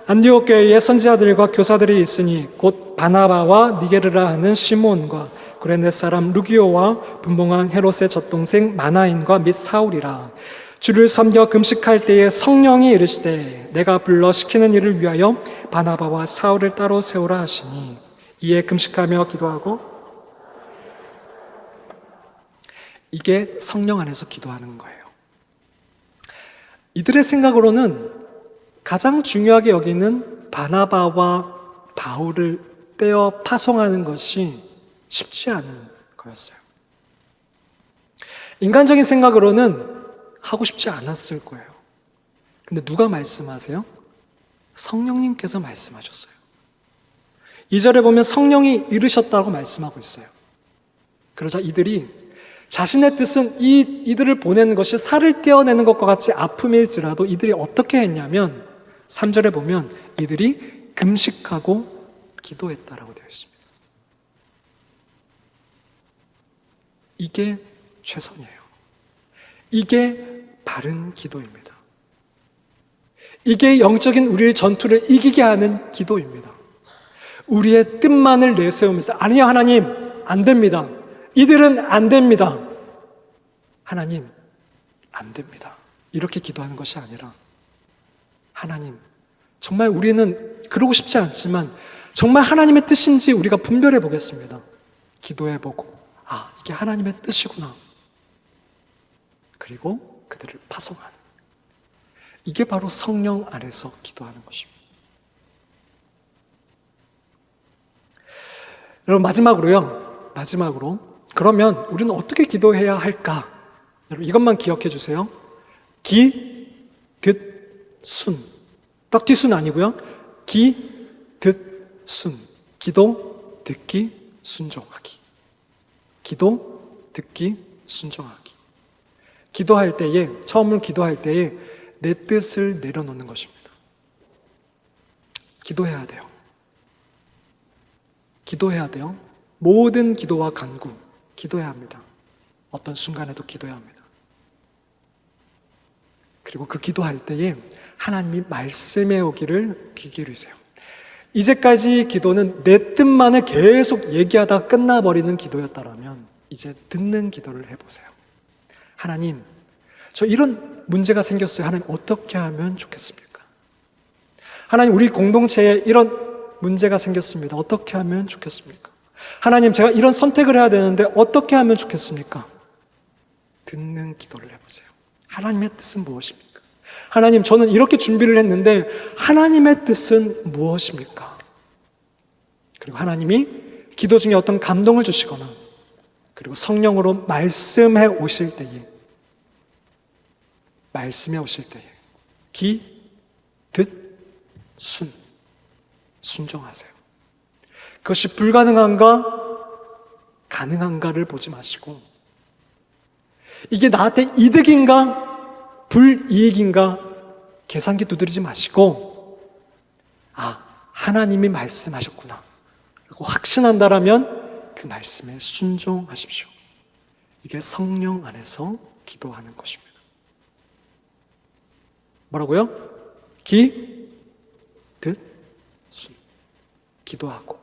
안디옥 교회에 선지자들과 교사들이 있으니 곧 바나바와 니게르라 하는 시몬과 구레네 사람 루기오와 분봉한 헤롯의 젖동생 마나인과 및 사울이라. 주를 섬겨 금식할 때에 성령이 이르시되 내가 불러 시키는 일을 위하여 바나바와 사울을 따로 세우라 하시니 이에 금식하며 기도하고. 이게 성령 안에서 기도하는 거예요. 이들의 생각으로는 가장 중요하게 여기는 바나바와 바울을 떼어 파송하는 것이 쉽지 않은 거였어요. 인간적인 생각으로는 하고 싶지 않았을 거예요. 근데 누가 말씀하세요? 성령님께서 말씀하셨어요. 2절에 보면 성령이 이르셨다고 말씀하고 있어요. 그러자 이들이 자신의 뜻은 이들을 보내는 것이 살을 떼어내는 것과 같이 아픔일지라도 이들이 어떻게 했냐면 3절에 보면 이들이 금식하고 기도했다라고 되어 있습니다. 이게 최선이에요. 이게 바른 기도입니다. 이게 영적인 우리의 전투를 이기게 하는 기도입니다. 우리의 뜻만을 내세우면서 아니요 하나님 안 됩니다. 이들은 안 됩니다. 하나님 안 됩니다. 이렇게 기도하는 것이 아니라 하나님 정말 우리는 그러고 싶지 않지만 정말 하나님의 뜻인지 우리가 분별해 보겠습니다. 기도해 보고 이게 하나님의 뜻이구나. 그리고 그들을 파송하는 이게 바로 성령 안에서 기도하는 것입니다. 여러분 마지막으로 그러면 우리는 어떻게 기도해야 할까? 여러분 이것만 기억해 주세요. 기, 듣, 순. 떡튀순 아니고요. 기, 듣, 순. 기도, 듣기, 순종하기. 기도, 듣기, 순종하기. 처음으로 기도할 때에 내 뜻을 내려놓는 것입니다. 기도해야 돼요. 모든 기도와 간구, 기도해야 합니다. 어떤 순간에도 기도해야 합니다. 그리고 그 기도할 때에 하나님이 말씀해 오기를 귀 기울이세요. 이제까지 기도는 내 뜻만을 계속 얘기하다 끝나버리는 기도였다면 이제 듣는 기도를 해보세요. 하나님, 저 이런 문제가 생겼어요. 하나님 어떻게 하면 좋겠습니까? 하나님 우리 공동체에 이런 문제가 생겼습니다. 어떻게 하면 좋겠습니까? 하나님 제가 이런 선택을 해야 되는데 어떻게 하면 좋겠습니까? 듣는 기도를 해보세요. 하나님의 뜻은 무엇입니까? 하나님 저는 이렇게 준비를 했는데 하나님의 뜻은 무엇입니까? 그리고 하나님이 기도 중에 어떤 감동을 주시거나 그리고 성령으로 말씀해 오실 때에 기, 듣, 순종하세요. 그것이 불가능한가 가능한가를 보지 마시고 이게 나한테 이득인가 불이익인가 계산기 두드리지 마시고 하나님이 말씀하셨구나 라고 확신한다라면 그 말씀에 순종하십시오. 이게 성령 안에서 기도하는 것입니다. 뭐라고요? 기, 듣, 순. 기도하고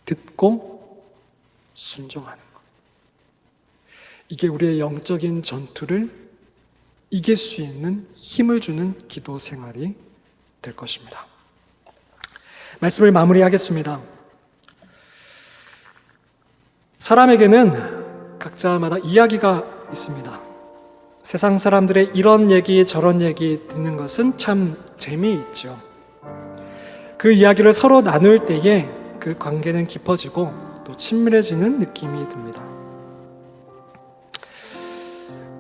듣고 순종하는 것. 이게 우리의 영적인 전투를 이길 수 있는 힘을 주는 기도 생활이 될 것입니다. 말씀을 마무리하겠습니다. 사람에게는 각자마다 이야기가 있습니다. 세상 사람들의 이런 얘기 저런 얘기 듣는 것은 참 재미있죠. 그 이야기를 서로 나눌 때에 그 관계는 깊어지고 또 친밀해지는 느낌이 듭니다.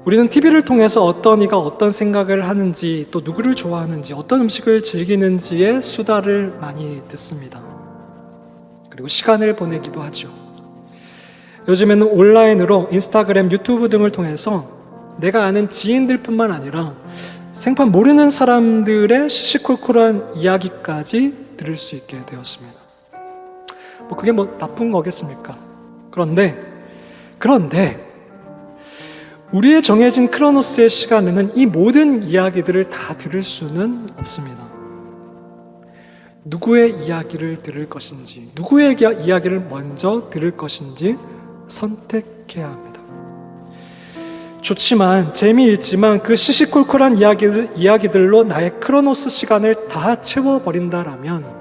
우리는 TV를 통해서 어떤 이가 어떤 생각을 하는지 또 누구를 좋아하는지 어떤 음식을 즐기는지의 수다를 많이 듣습니다. 그리고 시간을 보내기도 하죠. 요즘에는 온라인으로 인스타그램, 유튜브 등을 통해서 내가 아는 지인들뿐만 아니라 생판 모르는 사람들의 시시콜콜한 이야기까지 들을 수 있게 되었습니다. 그게 나쁜 거겠습니까? 그런데 우리의 정해진 크로노스의 시간에는 이 모든 이야기들을 다 들을 수는 없습니다. 누구의 이야기를 들을 것인지, 누구의 이야기를 먼저 들을 것인지 선택해야 합니다. 좋지만 재미있지만 그 시시콜콜한 이야기들로 나의 크로노스 시간을 다 채워버린다라면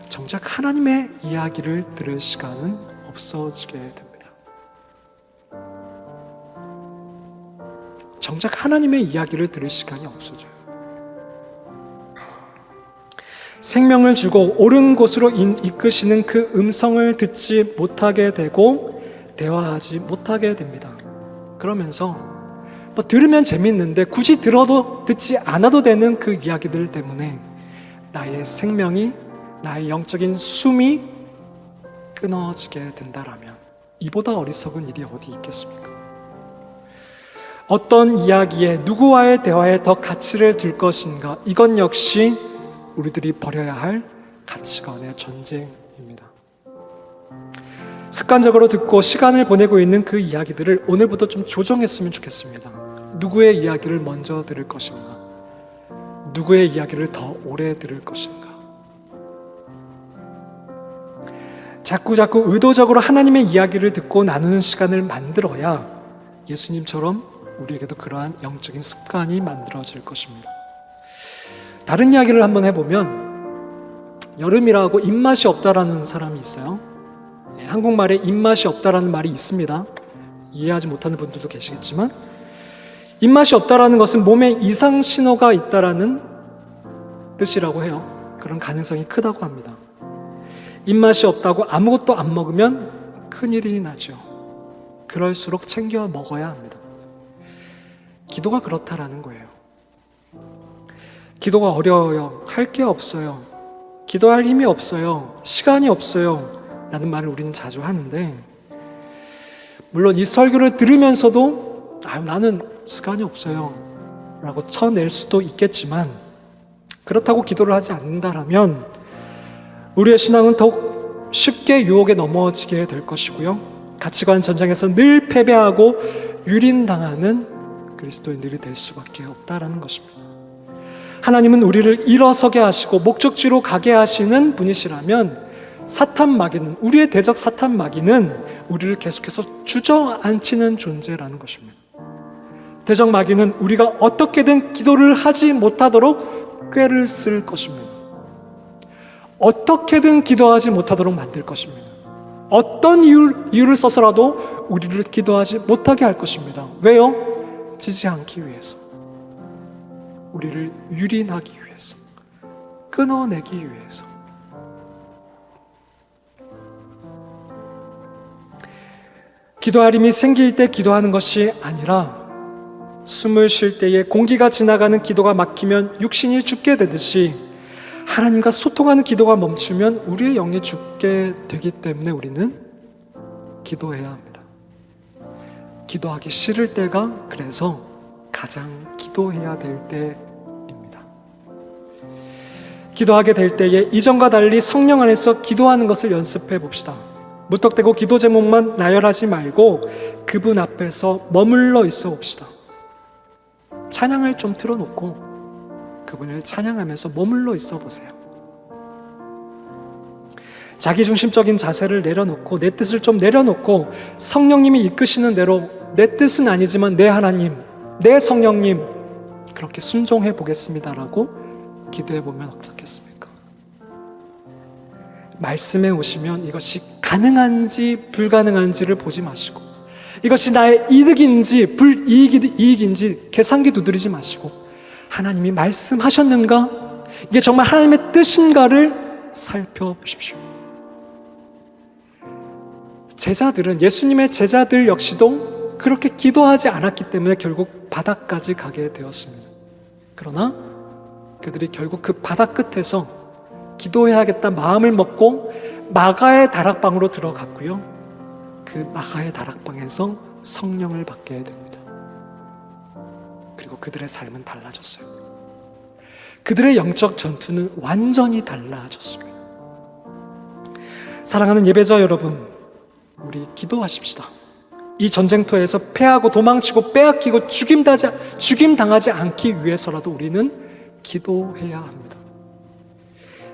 정작 하나님의 이야기를 들을 시간은 없어지게 됩니다. 정작 하나님의 이야기를 들을 시간이 없어져요. 생명을 주고 옳은 곳으로 이끄시는 그 음성을 듣지 못하게 되고 대화하지 못하게 됩니다. 그러면서 들으면 재밌는데 굳이 들어도 듣지 않아도 되는 그 이야기들 때문에 나의 생명이, 나의 영적인 숨이 끊어지게 된다라면 이보다 어리석은 일이 어디 있겠습니까? 어떤 이야기에, 누구와의 대화에 더 가치를 둘 것인가, 이건 역시 우리들이 버려야 할 가치관의 전쟁입니다. 습관적으로 듣고 시간을 보내고 있는 그 이야기들을 오늘부터 좀 조정했으면 좋겠습니다. 누구의 이야기를 먼저 들을 것인가? 누구의 이야기를 더 오래 들을 것인가? 자꾸 의도적으로 하나님의 이야기를 듣고 나누는 시간을 만들어야 예수님처럼 우리에게도 그러한 영적인 습관이 만들어질 것입니다. 다른 이야기를 한번 해보면, 여름이라고 입맛이 없다라는 사람이 있어요. 한국말에 입맛이 없다라는 말이 있습니다. 이해하지 못하는 분들도 계시겠지만, 입맛이 없다라는 것은 몸에 이상 신호가 있다라는 뜻이라고 해요. 그런 가능성이 크다고 합니다. 입맛이 없다고 아무것도 안 먹으면 큰일이 나죠. 그럴수록 챙겨 먹어야 합니다. 기도가 그렇다라는 거예요. 기도가 어려워요. 할 게 없어요. 기도할 힘이 없어요. 시간이 없어요. 라는 말을 우리는 자주 하는데, 물론 이 설교를 들으면서도 나는 시간이 없어요 라고 쳐낼 수도 있겠지만, 그렇다고 기도를 하지 않는다라면 우리의 신앙은 더욱 쉽게 유혹에 넘어지게 될 것이고요, 가치관 전쟁에서 늘 패배하고 유린당하는 그리스도인들이 될 수밖에 없다라는 것입니다. 하나님은 우리를 일어서게 하시고 목적지로 가게 하시는 분이시라면, 사탄 마귀는, 우리의 대적 사탄 마귀는 우리를 계속해서 주저앉히는 존재라는 것입니다. 대적 마귀는 우리가 어떻게든 기도를 하지 못하도록 꾀를 쓸 것입니다. 어떻게든 기도하지 못하도록 만들 것입니다. 어떤 이유를 써서라도 우리를 기도하지 못하게 할 것입니다. 왜요? 지지 않기 위해서, 우리를 유린하기 위해서, 끊어내기 위해서. 기도할 힘이 생길 때 기도하는 것이 아니라, 숨을 쉴 때에 공기가 지나가는 기도가 막히면 육신이 죽게 되듯이, 하나님과 소통하는 기도가 멈추면 우리의 영이 죽게 되기 때문에 우리는 기도해야 합니다. 기도하기 싫을 때가 그래서 가장 기도해야 될 때입니다. 기도하게 될 때에 이전과 달리 성령 안에서 기도하는 것을 연습해 봅시다. 무턱대고 기도 제목만 나열하지 말고 그분 앞에서 머물러 있어 봅시다. 찬양을 좀 틀어놓고 그분을 찬양하면서 머물러 있어 보세요. 자기중심적인 자세를 내려놓고 내 뜻을 좀 내려놓고 성령님이 이끄시는 대로, 내 뜻은 아니지만 내 하나님, 내 성령님 그렇게 순종해 보겠습니다라고 기도해 보면 어떻겠습니까? 말씀에 오시면 이것이 가능한지 불가능한지를 보지 마시고, 이것이 나의 이득인지 불이익인지 계산기 두드리지 마시고, 하나님이 말씀하셨는가? 이게 정말 하나님의 뜻인가를 살펴보십시오. 제자들은, 예수님의 제자들 역시도 그렇게 기도하지 않았기 때문에 결국 바닥까지 가게 되었습니다. 그러나 그들이 결국 그 바닥 끝에서 기도해야겠다 마음을 먹고 마가의 다락방으로 들어갔고요, 그 마가의 다락방에서 성령을 받게 됩니다. 그리고 그들의 삶은 달라졌어요. 그들의 영적 전투는 완전히 달라졌습니다. 사랑하는 예배자 여러분, 우리 기도하십시다. 이 전쟁터에서 패하고 도망치고 빼앗기고 죽임당하지 않기 위해서라도 우리는 기도해야 합니다.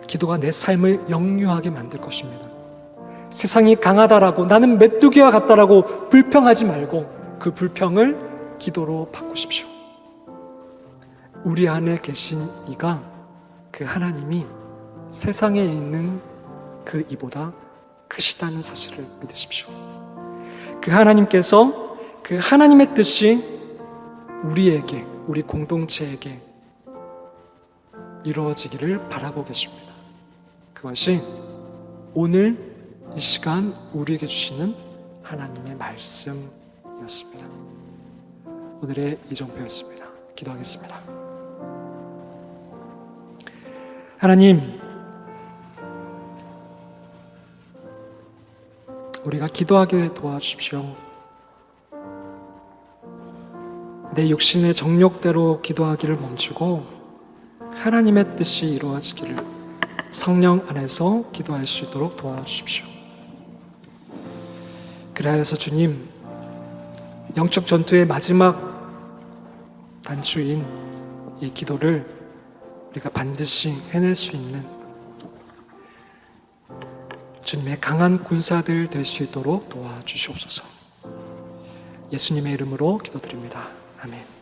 기도가 내 삶을 영유하게 만들 것입니다. 세상이 강하다라고, 나는 메뚜기와 같다라고 불평하지 말고 그 불평을 기도로 바꾸십시오. 우리 안에 계신 이가, 그 하나님이 세상에 있는 그 이보다 크시다는 사실을 믿으십시오. 그 하나님께서, 그 하나님의 뜻이 우리에게, 우리 공동체에게 이루어지기를 바라고 계십니다. 그것이 오늘 이 시간 우리에게 주시는 하나님의 말씀이었습니다. 오늘의 이정표였습니다. 기도하겠습니다. 하나님, 우리가 기도하게 도와주십시오. 내 육신의 정욕대로 기도하기를 멈추고 하나님의 뜻이 이루어지기를, 성령 안에서 기도할 수 있도록 도와주십시오. 그리하여서 주님, 영적 전투의 마지막 단추인 이 기도를 우리가 반드시 해낼 수 있는 주님의 강한 군사들 될 수 있도록 도와주시옵소서. 예수님의 이름으로 기도드립니다. 아멘.